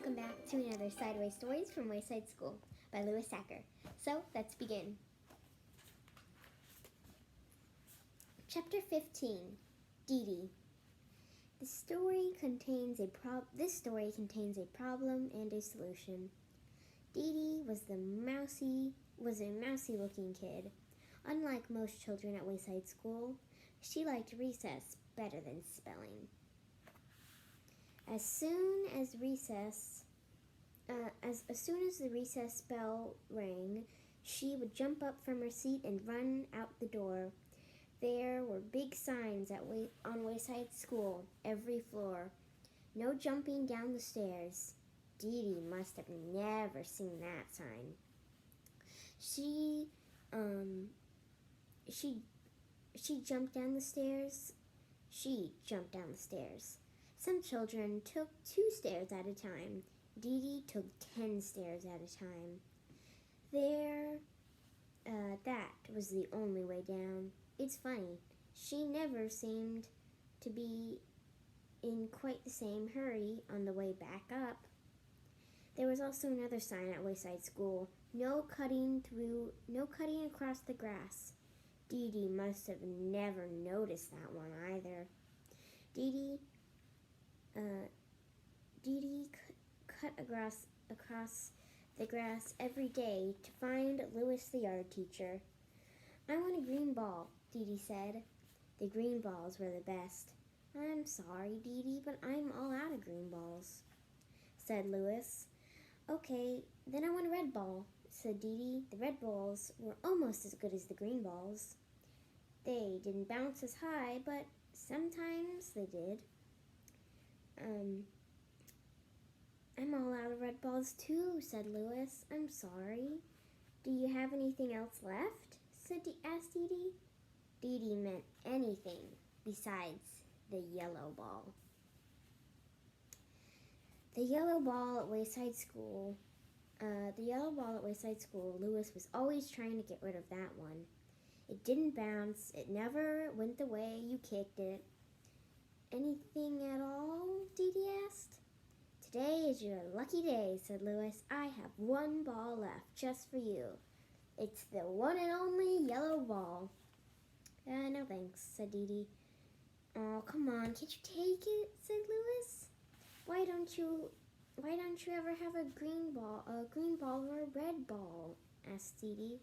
welcome back to another Sideways Stories from Wayside School by Lewis Sacker. So, let's begin. Chapter 15, Dee Dee. This story contains a problem and a solution. Dee Dee was a mousy-looking kid. Unlike most children at Wayside School, she liked recess better than spelling. As soon as the recess bell rang, she would jump up from her seat and run out the door. There were big signs on Wayside School, every floor. No jumping down the stairs. Dee Dee must have never seen that sign. She jumped down the stairs. She jumped down the stairs. Some children took 2 stairs at a time. Dee Dee took 10 stairs at a time. That was the only way down. It's funny, she never seemed to be in quite the same hurry on the way back up. There was also another sign at Wayside School, no cutting across the grass. Dee Dee must have never noticed that one either. Dee Dee cut across the grass every day to find Louis the art teacher. "I want a green ball," Dee Dee said. The green balls were the best. "I'm sorry, Dee Dee, but I'm all out of green balls," said Louis. "Okay, then I want a red ball," said Dee Dee. The red balls were almost as good as the green balls. They didn't bounce as high, but sometimes they did. "I'm all out of red balls too," said Louis. "I'm sorry. Do you have anything else left?" asked Dee Dee. Dee Dee meant anything besides the yellow ball. The yellow ball at Wayside School, Louis was always trying to get rid of that one. It didn't bounce. It never went the way you kicked it. "Anything at all?" Dee Dee asked. "Today is your lucky day," said Louis. "I have 1 ball left just for you. It's the one and only yellow ball." No thanks," said Dee Dee. "Oh, come on, can't you take it?" said Louis. Why don't you ever have a green ball or a red ball?" asked Dee Dee.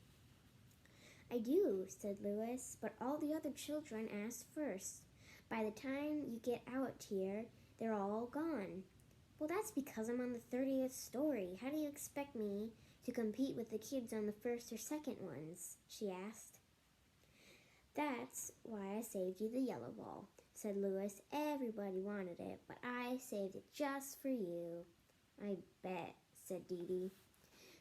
"I do," said Louis, "but all the other children asked first. By the time you get out here, they're all gone." "Well, that's because I'm on the 30th story. How do you expect me to compete with the kids on the first or second ones?" she asked. "That's why I saved you the yellow ball," said Louis. "Everybody wanted it, but I saved it just for you." "I bet," said Dee Dee.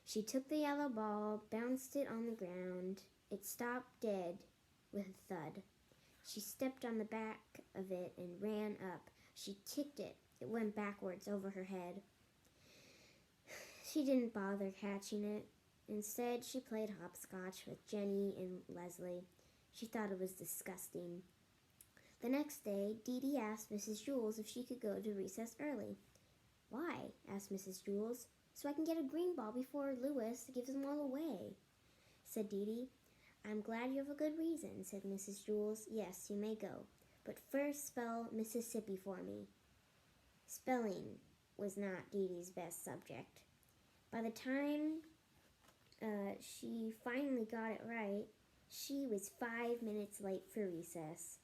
She took the yellow ball, bounced it on the ground. It stopped dead with a thud. She stepped on the back of it and ran up. She kicked it. It went backwards over her head. She didn't bother catching it. Instead, she played hopscotch with Jenny and Leslie. She thought it was disgusting. The next day, Dee Dee asked Mrs. Jules if she could go to recess early. "Why?" asked Mrs. Jules. "So I can get a green ball before Louis gives them all away," said Dee Dee. "I'm glad you have a good reason," said Mrs. Jules. "Yes, you may go. But first spell Mississippi for me." Spelling was not Dee Dee's best subject. By the time she finally got it right, she was 5 minutes late for recess.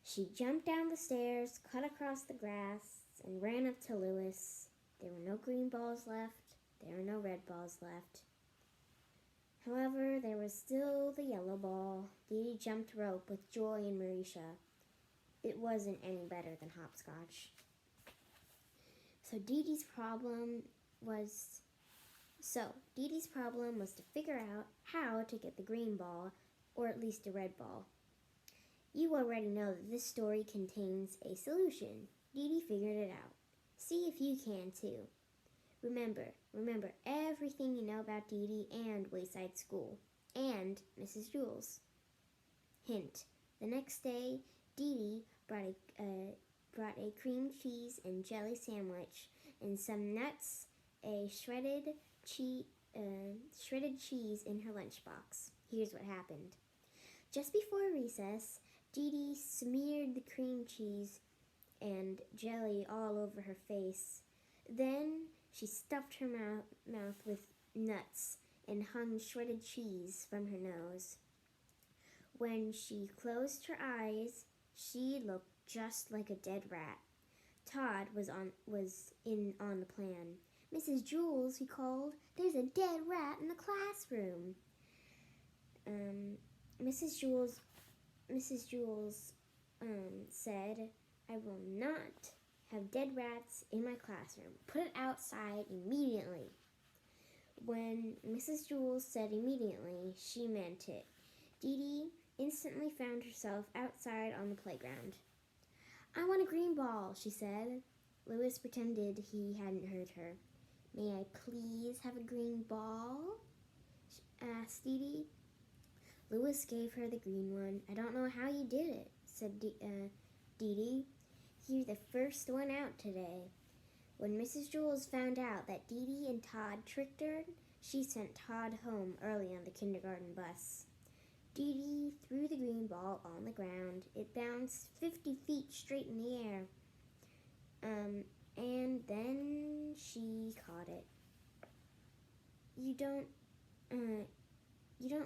She jumped down the stairs, cut across the grass, and ran up to Louis. There were no green balls left. There were no red balls left. However, there was still the yellow ball. Dee Dee jumped rope with Joy and Marisha. It wasn't any better than hopscotch. So Dee Dee's problem was to figure out how to get the green ball, or at least a red ball. You already know that this story contains a solution. Dee Dee figured it out. See if you can too. Remember everything you know about Dee Dee and Wayside School, and Mrs. Jules. Hint: the next day, Dee Dee brought a cream cheese and jelly sandwich and some nuts, a shredded cheese in her lunchbox. Here's what happened. Just before recess, Dee Dee smeared the cream cheese and jelly all over her face. Then she stuffed her mouth with nuts and hung shredded cheese from her nose. When she closed her eyes, she looked just like a dead rat. Todd was in on the plan. "Mrs. Jules," he called, "there's a dead rat in the classroom." Mrs. Jules said, "I will not have dead rats in my classroom. Put it outside immediately." When Mrs. Jules said immediately, she meant it. Dee Dee instantly found herself outside on the playground. "I want a green ball," she said. Louis pretended he hadn't heard her. "May I please have a green ball?" asked Dee Dee. Louis gave her the green one. "I don't know how you did it," said Dee Dee. "You're the first one out today." When Mrs. Jules found out that Dee Dee and Todd tricked her, she sent Todd home early on the kindergarten bus. Dee Dee threw the green ball on the ground. It bounced 50 feet straight in the air. And then she caught it. You don't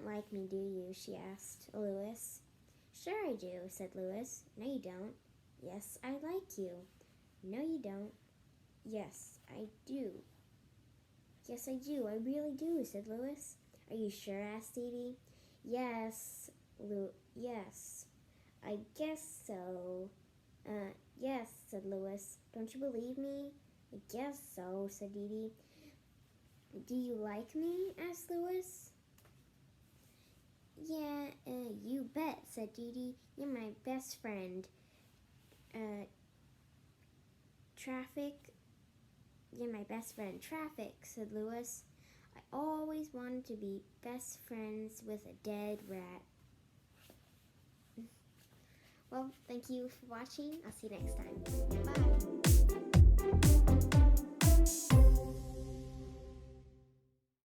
like me, do you?" she asked Louis. "Sure I do," said Louis. "No, you don't." "Yes, I like you." "No, you don't." "Yes, I do." "Yes, I do. I really do," said Louis. "Are you sure?" asked Dee Dee. Yes, I guess so." Yes," said Louis. "Don't you believe me?" "I guess so," said Dee Dee. "Do you like me?" asked Louis. "Yeah, you bet," said Dee Dee. "You're my best friend." You're my best friend." "Traffic," said Louis. "I always wanted to be best friends with a dead rat." Well, thank you for watching. I'll see you next time. Bye.